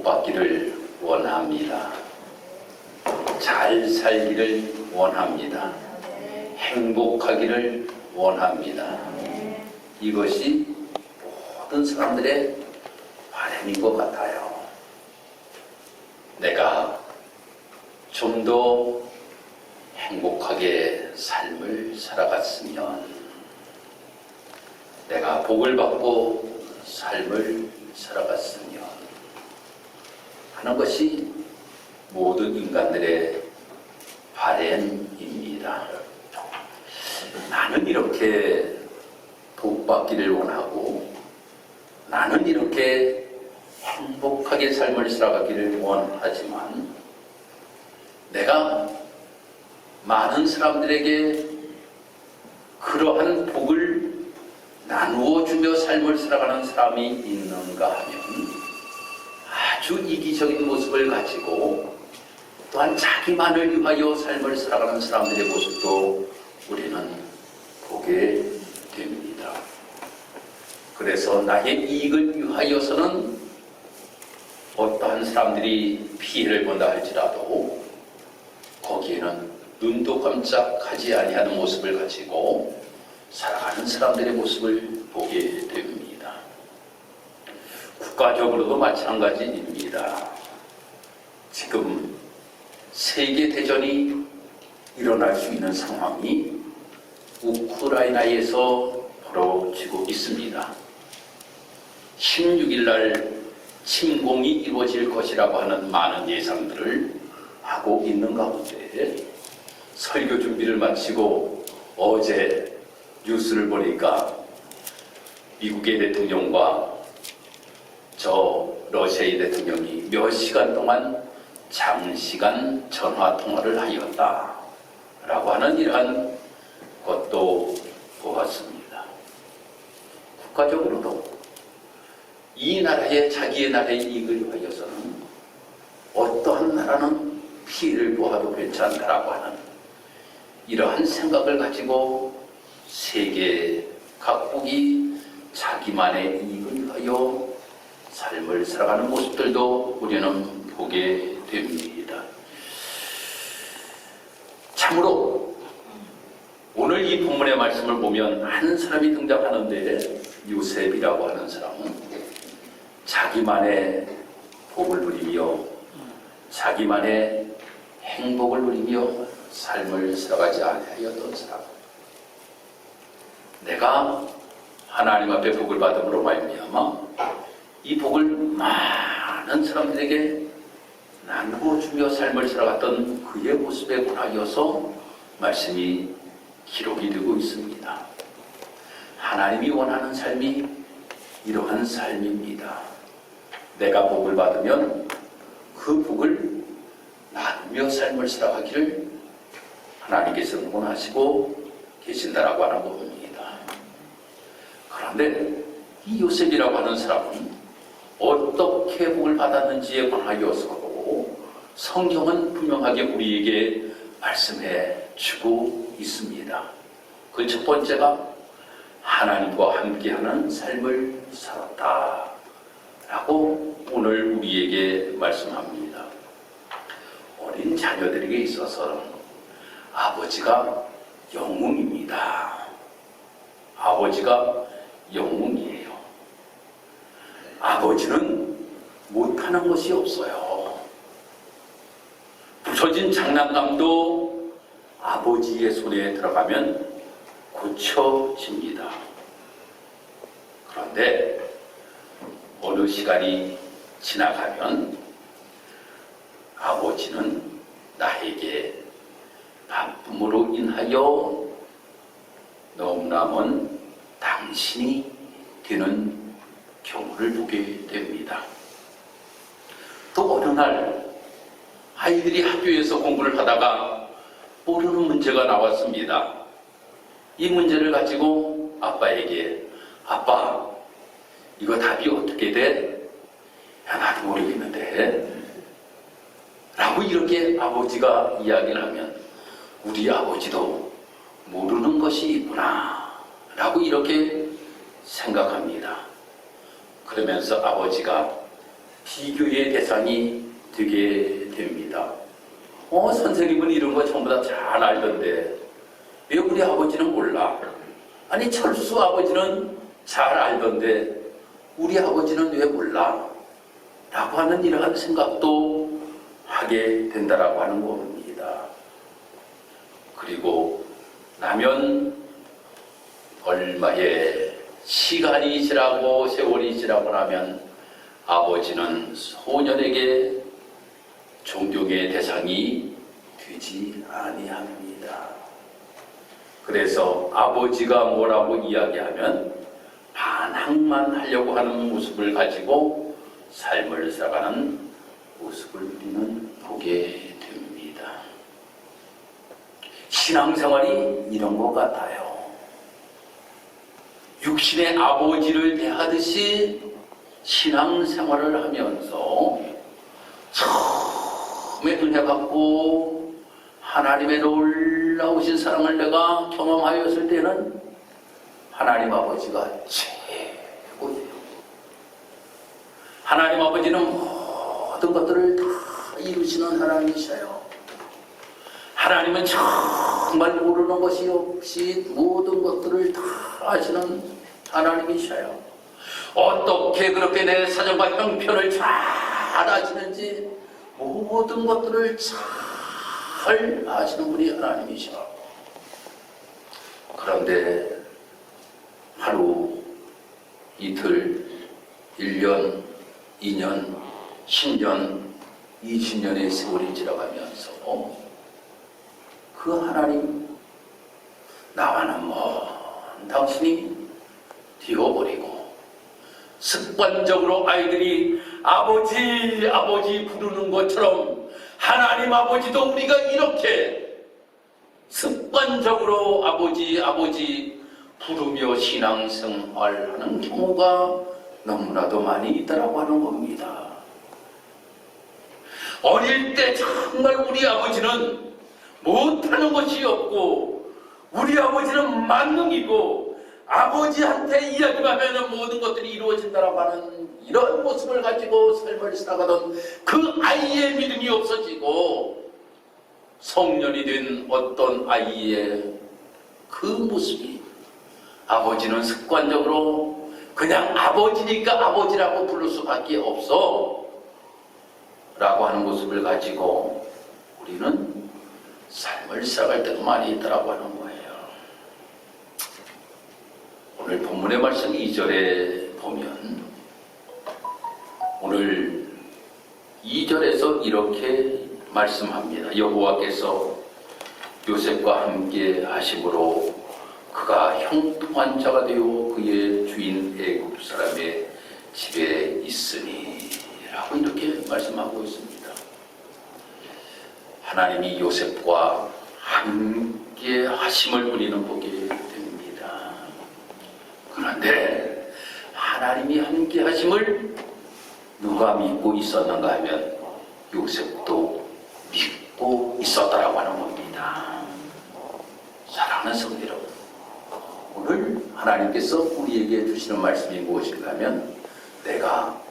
복받기를 원합니다. 잘 살기를 원합니다. 행복하기를 원합니다. 이것이 모든 사람들의 바람인 것 같아요. 내가 좀 더 행복하게 삶을 살아갔으면, 내가 복을 받고 삶을 살아갔으면 하는 것이 모든 인간들의 바람입니다. 나는 이렇게 복받기를 원하고, 나는 이렇게 행복하게 삶을 살아가기를 원하지만, 내가 많은 사람들에게 그러한 복을 나누어 주며 삶을 살아가는 사람이 있는가 하면, 아주 이기적인 모습을 가지고 또한 자기만을 위하여 삶을 살아가는 사람들의 모습도 우리는 보게 됩니다. 그래서 나의 이익을 위하여서는 어떠한 사람들이 피해를 본다 할지라도 거기에는 눈도 깜짝하지 아니하는 모습을 가지고 살아가는 사람들의 모습을 보게 됩니다. 국가적으로도 마찬가지입니다. 지금 세계대전이 일어날 수 있는 상황이 우크라이나에서 벌어지고 있습니다. 16일 날 침공이 이루어질 것이라고 하는 많은 예상들을 하고 있는 가운데, 설교 준비를 마치고 어제 뉴스를 보니까 미국의 대통령과 저 러시아의 대통령이 몇 시간 동안 장시간 전화 통화를 하였다라고 하는 이러한 것도 보았습니다. 국가적으로도 이 나라의, 자기의 나라의 이익을 위하여서는 어떠한 나라는 피해를 보아도 괜찮다라고 하는 이러한 생각을 가지고 세계 각국이 자기만의 이익을 위하여 삶을 살아가는 모습들도 우리는 보게 됩니다. 참으로 오늘 이 본문의 말씀을 보면 한 사람이 등장하는데, 요셉이라고 하는 사람은 자기만의 복을 누리며 자기만의 행복을 누리며 삶을 살아가지 아니하였던 사람, 내가 하나님 앞에 복을 받음으로 말미암아 이 복을 많은 사람들에게 나누어 주며 삶을 살아갔던 그의 모습에 관하여서 말씀이 기록이 되고 있습니다. 하나님이 원하는 삶이 이러한 삶입니다. 내가 복을 받으면 그 복을 나누며 삶을 살아가기를 하나님께서 원하시고 계신다라고 하는 겁니다. 그런데 이 요셉이라고 하는 사람은 어떻게 복을 받았는지에 관하여서도 성경은 분명하게 우리에게 말씀해 주고 있습니다. 그 첫 번째가 하나님과 함께하는 삶을 살았다 라고 오늘 우리에게 말씀합니다. 어린 자녀들에게 있어서 아버지가 영웅입니다. 아버지가 영웅이에요. 아버지는 못하는 것이 없어요. 부서진 장난감도 아버지의 손에 들어가면 고쳐집니다. 그런데 어느 시간이 지나가면 아버지는 나에게 바쁨으로 인하여 너무나 먼 당신이 되는 경우를 보게 됩니다. 또 어느 날 아이들이 학교에서 공부를 하다가 모르는 문제가 나왔습니다. 이 문제를 가지고 아빠에게, 아빠, 이거 답이 어떻게 돼? 야, 나도 모르겠는데 라고 이렇게 아버지가 이야기를 하면, 우리 아버지도 모르는 것이 있구나 라고 이렇게 생각합니다. 그러면서 아버지가 비교의 대상이 되게 됩니다. 선생님은 이런 거 전부 다 잘 알던데 왜 우리 아버지는 몰라? 아니 철수 아버지는 잘 알던데 우리 아버지는 왜 몰라? 라고 하는 이러한 생각도 하게 된다라고 하는 겁니다. 그리고 나면 얼마의 시간이 지나고 세월이 지나고 나면 아버지는 소년에게 존경의 대상이 되지 아니합니다. 그래서 아버지가 뭐라고 이야기하면 반항만 하려고 하는 모습을 가지고 삶을 살아가는 모습을 우리는 보게 됩니다. 신앙생활이 이런 것 같아요. 육신의 아버지를 대하듯이 신앙생활을 하면서 처음에 은혜 받고 하나님의 놀라우신 사랑을 내가 경험하였을 때는 하나님 아버지가 최고예요. 하나님 아버지는 모든 것들을 다 이루시는 하나님이셔요. 하나님은 정말 모르는 것이 없이 모든 것들을 다 아시는 하나님이셔요. 어떻게 그렇게 내 사정과 형편을 잘 아시는지 모든 것들을 잘 아시는 분이 하나님이셔. 그런데 하루, 이틀, 1년, 2년, 10년, 20년의 세월이 지나가면서 그 하나님, 나와는 당신이 뒤어버리고 습관적으로 아이들이 아버지 아버지 부르는 것처럼 하나님 아버지도 우리가 이렇게 습관적으로 아버지 아버지 부르며 신앙생활하는 경우가 너무나도 많이 있다라고 하는 겁니다. 어릴 때 정말 우리 아버지는 못하는 것이 없고 우리 아버지는 만능이고 아버지한테 이야기만 하면 모든 것들이 이루어진다라고 하는 이런 모습을 가지고 삶을 살아가던 그 아이의 믿음이 없어지고 성년이 된 어떤 아이의 그 모습이 아버지는 습관적으로 그냥 아버지니까 아버지라고 부를 수밖에 없어 라고 하는 모습을 가지고 우리는 삶을 살아갈 때도 많이 있다라고 하는 거예요. 오늘 본문의 말씀 2절에 보면 오늘 2절에서 이렇게 말씀합니다. 여호와께서 요셉과 함께 하심으로 그가 형통한 자가 되어 그의 주인 애굽 사람의 집에 있으니 라고 이렇게 말씀하고 있습니다. 하나님이 요셉과 함께 하심을 우리는 보게 됩니다. 그런데 하나님이 함께 하심을 누가 믿고 있었는가 하면 요셉도 믿고 있었다라고 하는 겁니다. 사랑하는 성도 여러분, 오늘 하나님께서 우리에게 주시는 말씀이 무엇인가 하면 내가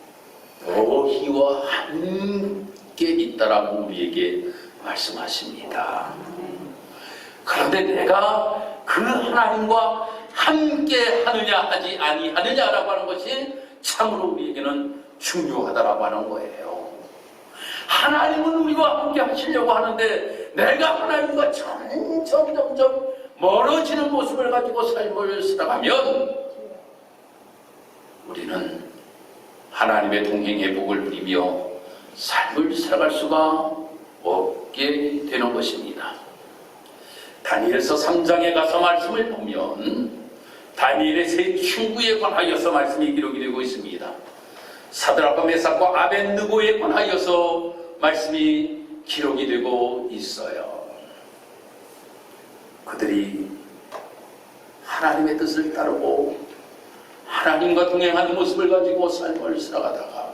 너희와 함께 있다라고 우리에게 말씀하십니다. 그런데 내가 그 하나님과 함께 하느냐 하지 아니하느냐라고 하는 것이 참으로 우리에게는 중요하다라고 하는 거예요. 하나님은 우리와 함께 하시려고 하는데 내가 하나님과 점점 멀어지는 모습을 가지고 삶을 살아가면 우리는 하나님의 동행의 복을 누리며 삶을 살아갈 수가 없게 되는 것입니다. 다니엘서 3장에 가서 말씀을 보면 다니엘의 세 친구에 관하여서 말씀이 기록이 되고 있습니다. 사드락과 메삭과 아벳느고에 관하여서 말씀이 기록이 되고 있어요. 그들이 하나님의 뜻을 따르고 하나님과 동행하는 모습을 가지고 삶을 살아가다가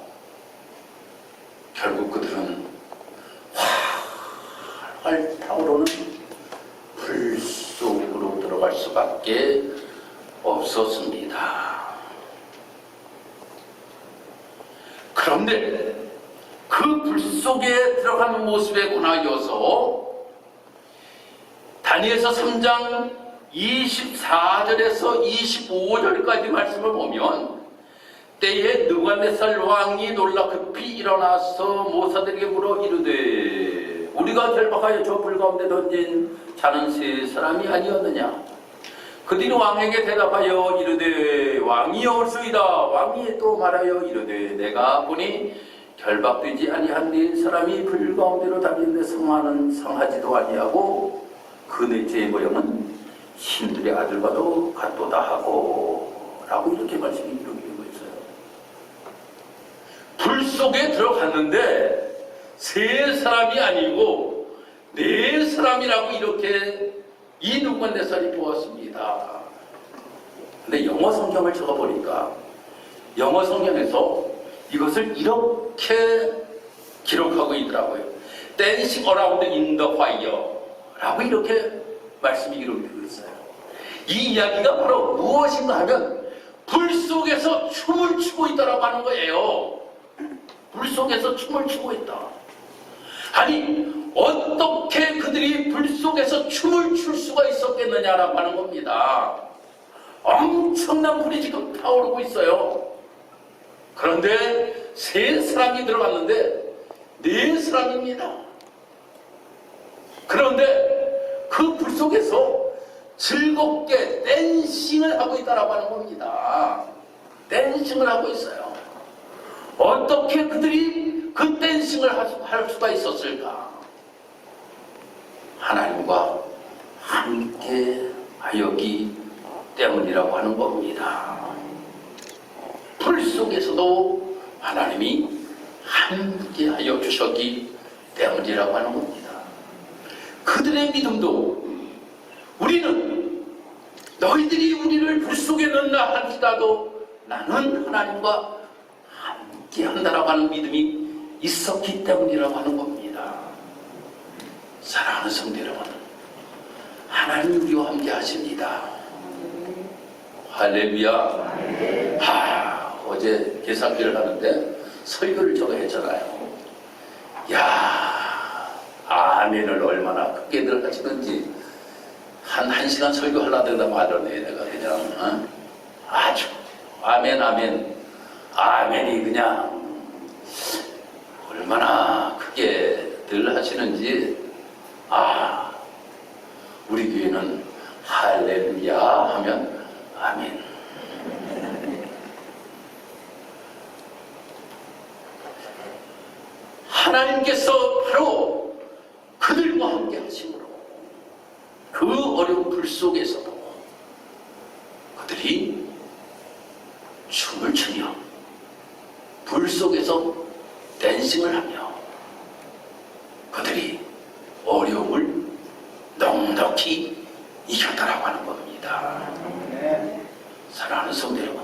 결국 그들은 활활 타오르는 불 속으로 들어갈 수밖에 없었습니다. 그런데 그 불 속에 들어가는 모습에 관하여서 다니엘서 3장 24절에서 25절까지 말씀을 보면 때에 느부갓네살 왕이 놀라 급히 일어나서 모사들에게 물어 이르되 우리가 결박하여 저 불 가운데 던진 자는 세 사람이 아니었느냐. 그들이 왕에게 대답하여 이르되 왕이여 올소이다. 왕이 또 말하여 이르되 내가 보니 결박되지 아니한 네 사람이 불 가운데로 다니는데 상하지도 아니하고 그 넷째의 모형은 신들의 아들과도 같도다 하고 라고 이렇게 말씀이 기록되고 있어요. 불 속에 들어갔는데 세 사람이 아니고 네 사람이라고 이렇게 이 느부갓네살이 보았습니다. 근데 영어 성경을 적어보니까 영어 성경에서 이것을 이렇게 기록하고 있더라고요. Dancing around in the fire 라고 이렇게 말씀이 기록되고 있어요. 이 이야기가 바로 무엇인가 하면 불 속에서 춤을 추고 있다라고 하는 거예요. 불 속에서 춤을 추고 있다. 아니 어떻게 그들이 불 속에서 춤을 출 수가 있었겠느냐라고 하는 겁니다. 엄청난 불이 지금 타오르고 있어요. 그런데 세 사람이 들어갔는데 네 사람입니다. 그런데 그 불 속에서 즐겁게 댄싱을 하고 있다라고 하는 겁니다. 댄싱을 하고 있어요. 어떻게 그들이 그 댄싱을 할 수가 있었을까? 하나님과 함께 하였기 때문이라고 하는 겁니다. 불 속에서도 하나님이 함께 하여 주셨기 때문이라고 하는 겁니다. 그들의 믿음도 우리는 너희들이 우리를 불 속에 넣나 할지라도 나는 하나님과 함께 한다라고 하는 믿음이 있었기 때문이라고 하는 겁니다. 사랑하는 성도 여러분, 하나님이 우리와 함께 하십니다. 할렐루야. 어제 계산기를 하는데 설교를 저거 했잖아요. 야, 아멘을 얼마나 크게들 하시는지 한 시간 설교하려다가 말하네. 내가 그냥 아주 아멘 아멘이 그냥 얼마나 크게 늘 하시는지. 우리 교회는 할렐루야 하면 아멘. 하나님께서 바로 그들과 함께 하심으로 그 어려운 불 속에서도 그들이 춤을 추며 불 속에서 댄싱을 하며 그들이 어려움을 넉넉히 이겼다라고 하는 겁니다. 사랑하는 성도 여러분,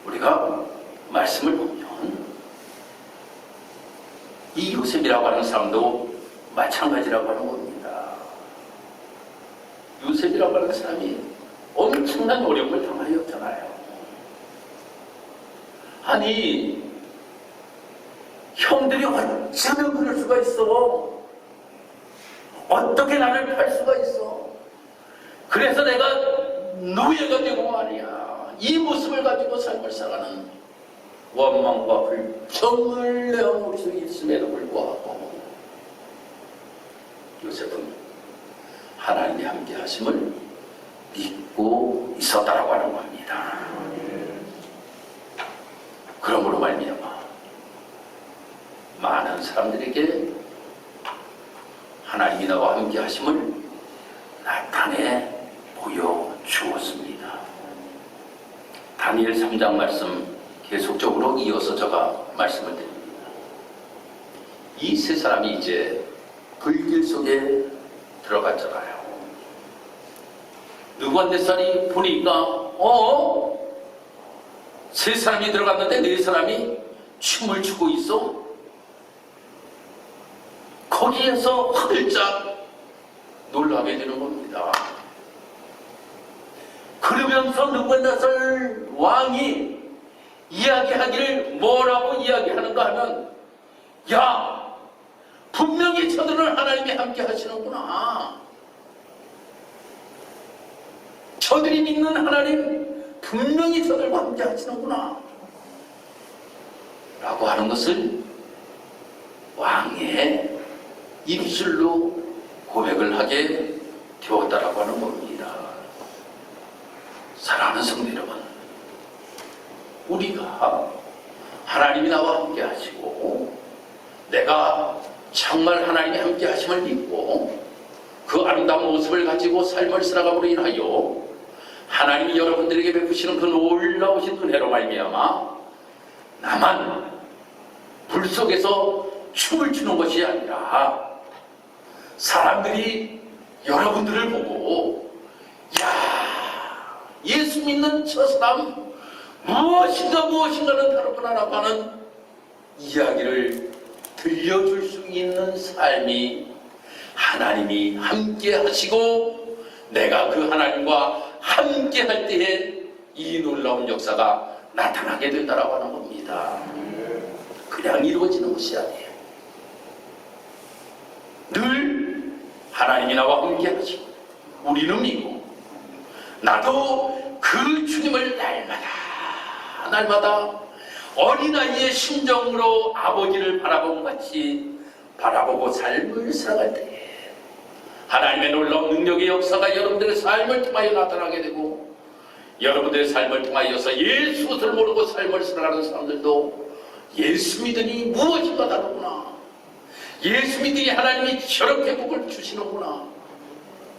우리가 말씀을 보면 이 요셉이라고 하는 사람도 마찬가지라고 하는 겁니다. 요셉이라고 하는 사람이 엄청난 어려움을 당하였잖아요. 아니, 형들이 어쩌면 그럴 수가 있어? 어떻게 나를 팔 수가 있어? 그래서 내가 노예가 되고 말이야. 이 모습을 가지고 삶을 살아가는 원망과 불평을 내 머릿속에 있음에도 불구하고 요셉은 하나님이 함께 하심을 믿고 있었다라고 하는 겁니다. 그러므로 말미암아 많은 사람들에게 하나님이 나와 함께 하심을 나타내 보여주었습니다. 다니엘 3장 말씀 계속적으로 이어서 제가 말씀을 드립니다. 이 세 사람이 이제 불길 속에 들어갔잖아요. 느부갓네살이 보니까 세 사람이 들어갔는데 네 사람이 춤을 추고 있어. 거기에서 화들짝 놀라게 되는 겁니다. 그러면서 느부갓네살 왕이 이야기하기를 뭐라고 이야기하는가 하면 야, 분명히 저들은 하나님이 함께 하시는구나. 저들이 믿는 하나님 분명히 저들과 함께 하시는구나 라고 하는 것을 왕의 입술로 고백을 하게 되었다라고 하는 겁니다. 사랑하는 성도 여러분, 우리가 하나님이 나와 함께 하시고 내가 정말 하나님이 함께 하심을 믿고 그 아름다운 모습을 가지고 삶을 살아감으로 인하여 하나님이 여러분들에게 베푸시는 그 놀라우신 은혜로 말미암아 나만 불 속에서 춤을 추는 것이 아니라 사람들이 여러분들을 보고 야, 예수 믿는 저 사람 무엇인가는 다르구나라고 하는 이야기를 들려줄 수 있는 삶이 하나님이 함께 하시고 내가 그 하나님과 함께 할 때에 이 놀라운 역사가 나타나게 된다라고 하는 겁니다. 그냥 이루어지는 것이 아니에요. 늘 하나님이 나와 함께 하시고 우리는 믿고 나도 그 주님을 날마다 어린아이의 심정으로 아버지를 바라본 같이 바라보고 삶을 살아갈 때에 하나님의 놀라운 능력의 역사가 여러분들의 삶을 통하여 나타나게 되고 여러분들의 삶을 통하여서 예수를 모르고 삶을 살아가는 사람들도 예수 믿으니 무엇인가 다르구나, 예수 믿으니 하나님이 저렇게 복을 주시는구나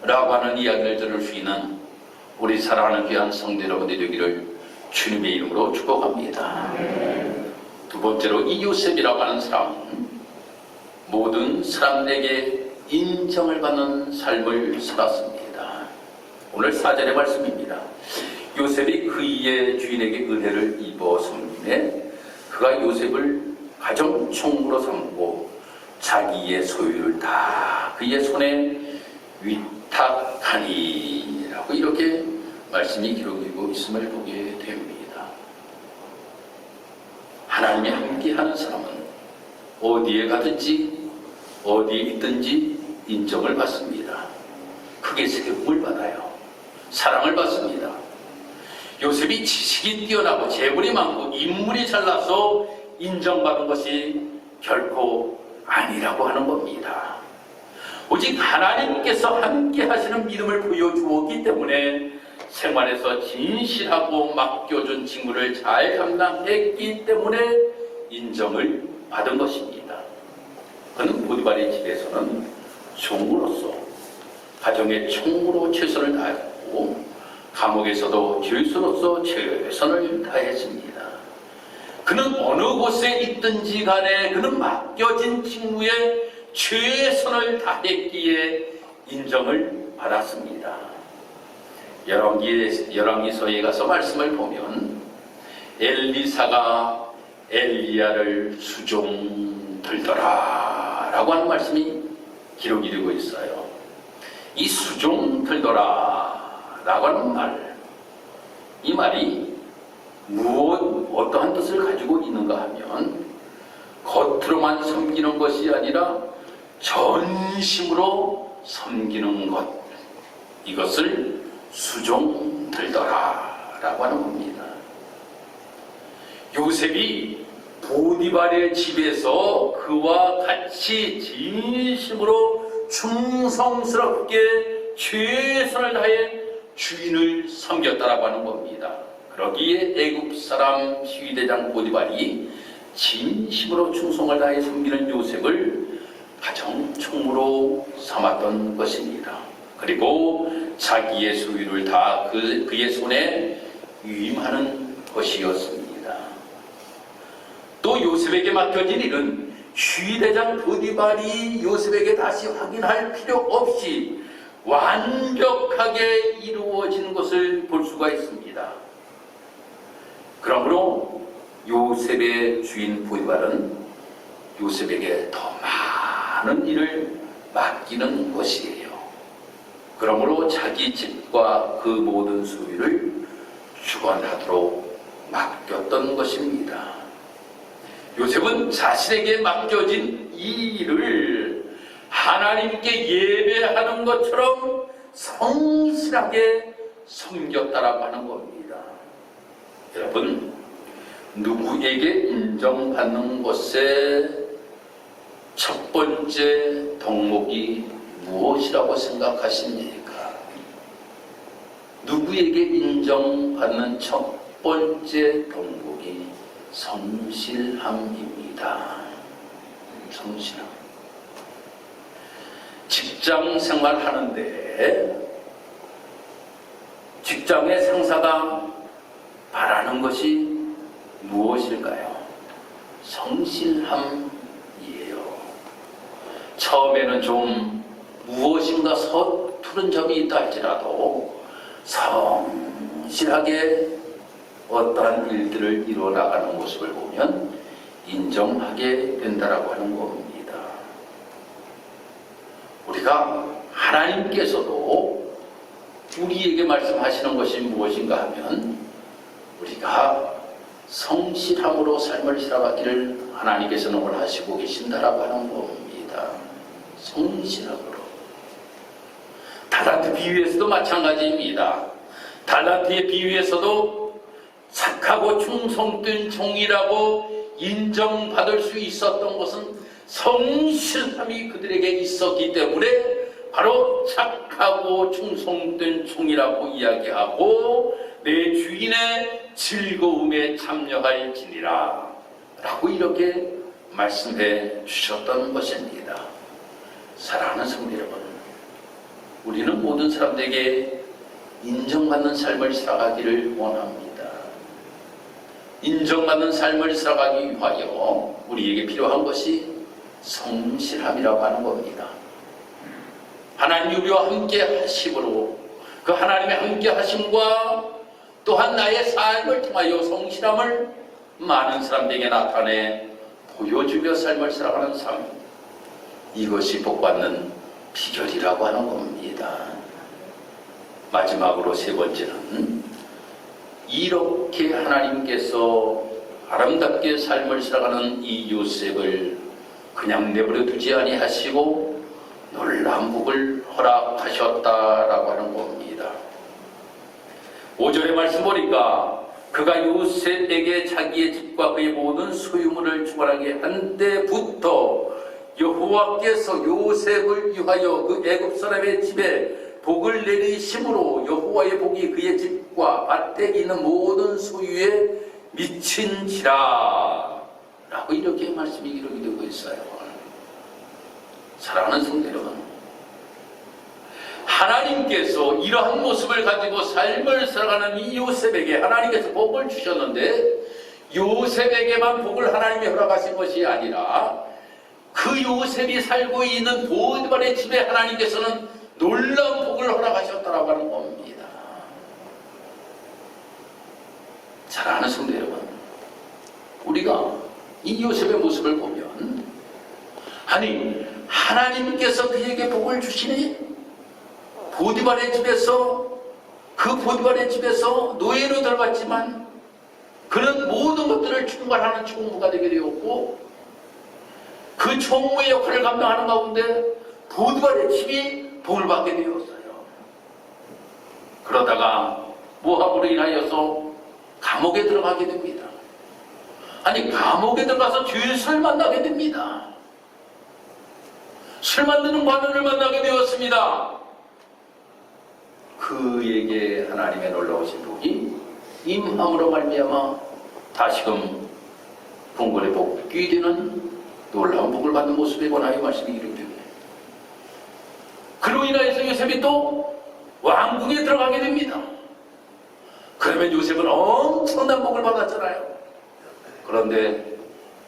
라고 하는 이야기를 들을 수 있는 우리 사랑하는 귀한 성도 여러분들이 되기를 주님의 이름으로 축복합니다. 두 번째로 이 요셉이라고 하는 사람은 모든 사람들에게 인정을 받는 삶을 살았습니다. 오늘 4절의 말씀입니다. 요셉이 그의 주인에게 은혜를 입어 섬김에 그가 요셉을 가정 총무로 삼고 자기의 소유를 다 그의 손에 위탁하니 라고 이렇게 말씀이 기록되고 있음을 보게 됩니다. 하나님이 함께하는 사람은 어디에 가든지 어디에 있든지 인정을 받습니다. 크게 세움을 받아요. 사랑을 받습니다. 요셉이 지식이 뛰어나고 재물이 많고 인물이 잘나서 인정받은 것이 결코 아니라고 하는 겁니다. 오직 하나님께서 함께 하시는 믿음을 보여주었기 때문에 생활에서 진실하고 맡겨준 직무를 잘 감당했기 때문에 인정을 받은 것입니다. 그는 보디발의 집에서는 종으로서 가정의 총무로 최선을 다했고 감옥에서도 죄수로서 최선을 다했습니다. 그는 어느 곳에 있든지 간에 그는 맡겨진 직무에 최선을 다했기에 인정을 받았습니다. 열왕기서에 가서 말씀을 보면 엘리사가 엘리야를 수종 들더라 라고 하는 말씀이 기록이 되고 있어요. 이 수종 들더라 라고 하는 말, 이 말이 어떠한 뜻을 가지고 있는가 하면 겉으로만 섬기는 것이 아니라 전심으로 섬기는 것, 이것을 수종 들더라 라고 하는 겁니다. 요셉이 보디발의 집에서 그와 같이 진심으로 충성스럽게 최선을 다해 주인을 섬겼다라고 하는 겁니다. 그러기에 애굽 사람 시위대장 보디발이 진심으로 충성을 다해 섬기는 요셉을 가정 총무로 삼았던 것입니다. 그리고 자기의 소유를 다 그의 손에 위임하는 것이었습니다. 또 요셉에게 맡겨진 일은 시위대장 보디발이 요셉에게 다시 확인할 필요 없이 완벽하게 이루어진 것을 볼 수가 있습니다. 그러므로 요셉의 주인 보디발은 요셉에게 더 많은 일을 맡기는 것이에요. 그러므로 자기 집과 그 모든 소유를 주관하도록 맡겼던 것입니다. 요셉은 자신에게 맡겨진 이 일을 하나님께 예배하는 것처럼 성실하게 섬겼다라고 하는 겁니다. 여러분, 누구에게 인정받는 것의 첫 번째 덕목이 무엇이라고 생각하십니까? 누구에게 인정받는 첫 번째 덕목이 성실함입니다. 성실함. 직장 생활하는데 직장의 상사가 바라는 것이 무엇일까요? 성실함이에요. 처음에는 좀 무엇인가 서투른 점이 있다 할지라도 성실하게 어떠한 일들을 이루어나가는 모습을 보면 인정하게 된다라고 하는 겁니다. 우리가 하나님께서도 우리에게 말씀하시는 것이 무엇인가 하면 우리가 성실함으로 삶을 살아가기를 하나님께서는 원하시고 계신다라고 하는 겁니다. 성실함으로. 달란트 비유에서도 마찬가지입니다. 달란트의 비유에서도 착하고 충성된 종이라고 인정받을 수 있었던 것은 성실함이 그들에게 있었기 때문에 바로 착하고 충성된 종이라고 이야기하고 내 주인의 즐거움에 참여할지니라 라고 이렇게 말씀해 주셨던 것입니다. 사랑하는 성도 여러분, 우리는 모든 사람들에게 인정받는 삶을 살아가기를 원합니다. 인정받는 삶을 살아가기 위하여 우리에게 필요한 것이 성실함이라고 하는 겁니다. 하나님이 우리와 함께 하심으로 그 하나님의 함께 하심과 또한 나의 삶을 통하여 성실함을 많은 사람들에게 나타내 보여주며 삶을 살아가는 삶, 이것이 복받는 비결이라고 하는 겁니다. 마지막으로 세 번째는 이렇게 하나님께서 아름답게 삶을 살아가는 이 요셉을 그냥 내버려 두지 아니하시고 놀라운 복을 허락하셨다라고 하는 겁니다. 5절의 말씀 보니까 그가 요셉에게 자기의 집과 그의 모든 소유물을 주관하게 한 때부터 여호와께서 요셉을 위하여 그 애굽 사람의 집에 복을 내리심으로 여호와의 복이 그의 집과 밭에 있는 모든 소유에 미친지라 라고 이렇게 말씀이 기록이 되고 있어요. 사랑하는 성도 여러분, 하나님께서 이러한 모습을 가지고 삶을 살아가는 이 요셉에게 하나님께서 복을 주셨는데 요셉에게만 복을 하나님이 허락하신 것이 아니라 그 요셉이 살고 있는 보디발의 집에 하나님께서는 놀라운 복을 허락하셨다라고 하는 겁니다. 사랑하는 성도 여러분, 우리가 이 요셉의 모습을 보면 아니 하나님께서 그에게 복을 주시니 보디발의 집에서 그 보디발의 집에서 노예로 들어갔지만 그는 모든 것들을 총괄하는 총무가 되게 되었고 그 총무의 역할을 감당하는 가운데 보디발의 집이 복을 받게 되었어요. 그러다가 모함으로 인하여서 감옥에 들어가게 됩니다. 아니 감옥에 들어가서 죄수를 만나게 됩니다. 술 만드는 관원을 만나게 되었습니다. 그에게 하나님의 놀라우신 복이 임함으로 말미암아 다시금 궁궐에 복귀 되는 놀라운 복을 받는 모습에 관하여 말씀이 이루어집니다. 그로 인하여서 요셉이 또 왕궁에 들어가게 됩니다. 그러면 요셉은 엄청난 복을 받았잖아요. 그런데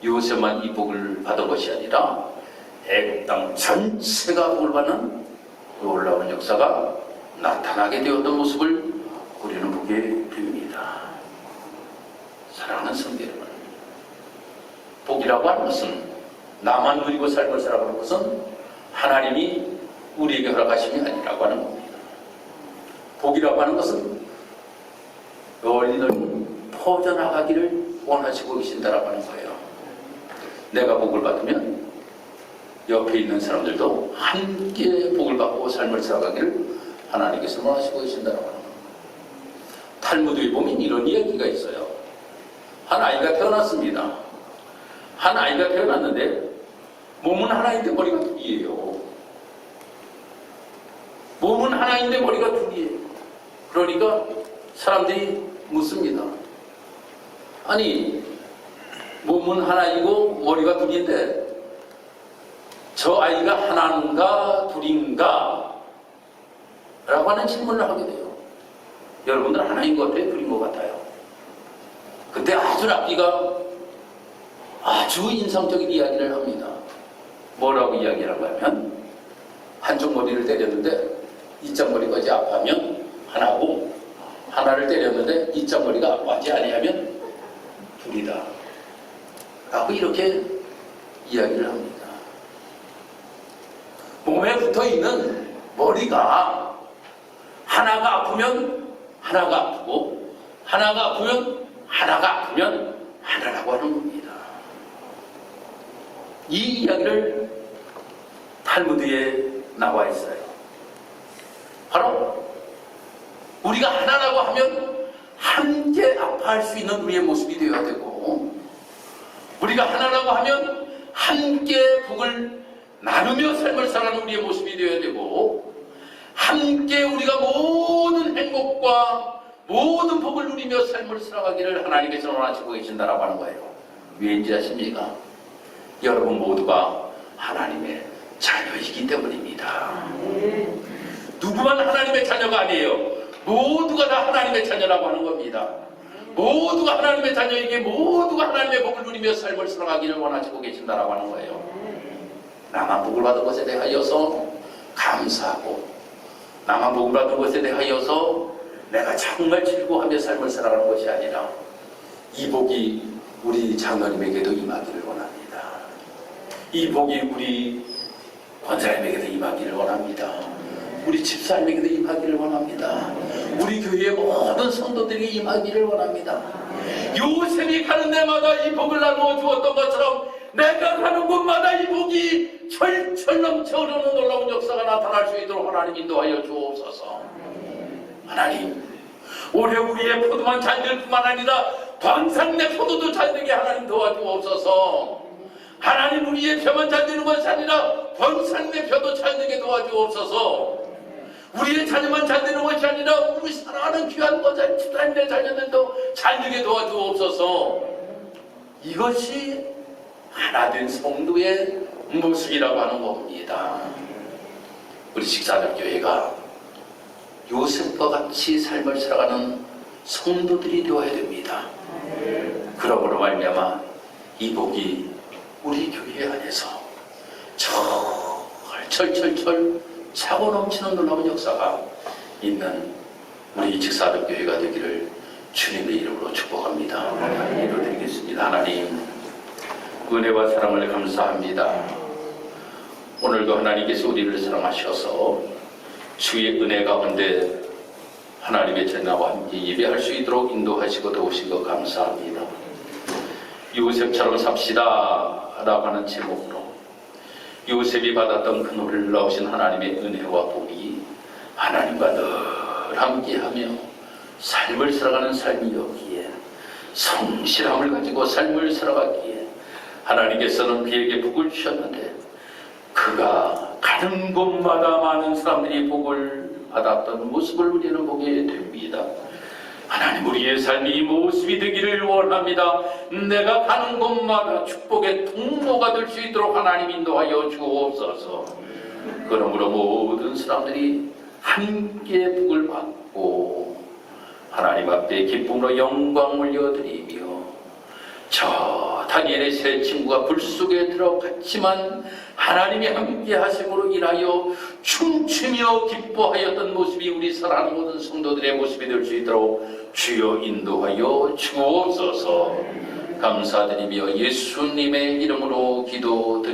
요셉만 이 복을 받은 것이 아니라 애굽 땅 전체가 복을 받는 놀라운 역사가 나타나게 되었던 모습을 우리는 보게 됩니다. 사랑하는 성도 여러분, 복이라고 하는 것은 나만 누리고 삶을 살아가는 것은 하나님이 우리에게 허락하심이 아니라고 하는 겁니다. 복이라고 하는 것은 널리 널리 퍼져나가기를 원하시고 계신다라고 하는 거예요. 내가 복을 받으면 옆에 있는 사람들도 함께 복을 받고 삶을 살아가기를 하나님께서 원하시고 계신다고 합니다. 탈무드에 보면 이런 이야기가 있어요. 한 아이가 태어났습니다. 한 아이가 태어났는데 몸은 하나인데 머리가 둘이에요. 몸은 하나인데 머리가 둘이에요. 그러니까 사람들이 묻습니다. 아니, 몸은 하나이고 머리가 둘인데 저 아이가 하나인가 둘인가? 라고 하는 질문을 하게 돼요. 여러분들 하나인 것 같아요? 둘인 것 같아요? 그때 아주 랍비가 아주 인상적인 이야기를 합니다. 뭐라고 이야기를 하냐면 한쪽 머리를 때렸는데 이쪽 머리가 이제 아파하면 하나고, 하나를 때렸는데 이쪽 머리가 아파하지 아니하면 둘이다 라고 이렇게 이야기를 합니다. 몸에 붙어있는 머리가 하나가 아프면 하나가 아프고, 하나가 아프면 하나가 아프면 하나라고 하는 겁니다. 이 이야기를 탈무드에 나와 있어요. 바로 우리가 하나라고 하면 함께 아파할 수 있는 우리의 모습이 되어야 되고, 우리가 하나라고 하면 함께 복을 나누며 삶을 살아가는 우리의 모습이 되어야 되고, 함께 우리가 모든 행복과 모든 복을 누리며 삶을 살아가기를 하나님께서 원하시고 계신다라고 하는 거예요. 왜인지 아십니까? 여러분 모두가 하나님의 자녀이기 때문입니다. 누구만 하나님의 자녀가 아니에요. 모두가 다 하나님의 자녀라고 하는 겁니다. 모두가 하나님의 자녀에게 모두가 하나님의 복을 누리며 삶을 살아가기를 원하시고 계신다라고 하는 거예요. 나만 복을 받은 것에 대하여서 감사하고, 나만 복을 받은 것에 대하여서 내가 정말 즐거워하며 삶을 살아가는 것이 아니라 이 복이 우리 장로님에게도 임하기를 원합니다. 이 복이 우리 권사님에게도 임하기를 원합니다. 우리 집사님에게도 임하기를 원합니다. 우리 교회의 모든 성도들에게 임하기를 원합니다. 요셉이 가는 데마다 이 복을 나누어 주었던 것처럼 내가 가는 곳마다 이 복이 철철 넘쳐 흐르는 놀라운 역사가 나타날 수 있도록 하나님 인도하여 주옵소서. 하나님, 올해 우리의 포도만 잘 될 뿐만 아니라 광산내 포도도 잘 되게 하나님 도와주옵소서. 하나님, 우리의 벼만 잘 되는 것이 아니라 광산내 벼도 잘 되게 도와주옵소서. 우리의 자녀만 잘 되는 것이 아니라 우리 사랑하는 귀한 거자 집사님의 자녀들도 잘 되게 도와주옵소서. 이것이 하나된 성도의 모습이라고 하는 겁니다. 우리 식사적교회가 요셉과 같이 삶을 살아가는 성도들이 되어야 됩니다. 그러므로 말미암아 이 복이 우리 교회 안에서 철철철 차고 넘치는 놀라운 역사가 있는 우리 직사적교회가 되기를 주님의 이름으로 축복합니다. 기도드리겠습니다. 하나님, 은혜와 사랑을 감사합니다. 오늘도 하나님께서 우리를 사랑하셔서 주의 은혜 가운데 하나님의 전나와 함께 예배할 수 있도록 인도하시고 도우신 것 감사합니다. 요셉처럼 삽시다 라고 하는 제목으로 요셉이 받았던 그 놀라우신 하나님의 은혜와 복이 하나님과 늘 함께하며 삶을 살아가는 삶이었기에, 성실함을 가지고 삶을 살아가기에 하나님께서는 그에게 복을 주셨는데, 그가 가는 곳마다 많은 사람들이 복을 받았던 모습을 우리는 보게 됩니다. 하나님, 우리의 삶이 이 모습이 되기를 원합니다. 내가 가는 곳마다 축복의 통로가 될 수 있도록 하나님 인도하여 주옵소서. 그러므로 모든 사람들이 함께 복을 받고 하나님 앞에 기쁨으로 영광 올려드리며, 저 다니엘의 세 친구가 불 속에 들어갔지만 하나님이 함께 하심으로 인하여 춤추며 기뻐하였던 모습이 우리 사랑하는 모든 성도들의 모습이 될 수 있도록 주여 인도하여 주옵소서. 감사드리며 예수님의 이름으로 기도드립니다.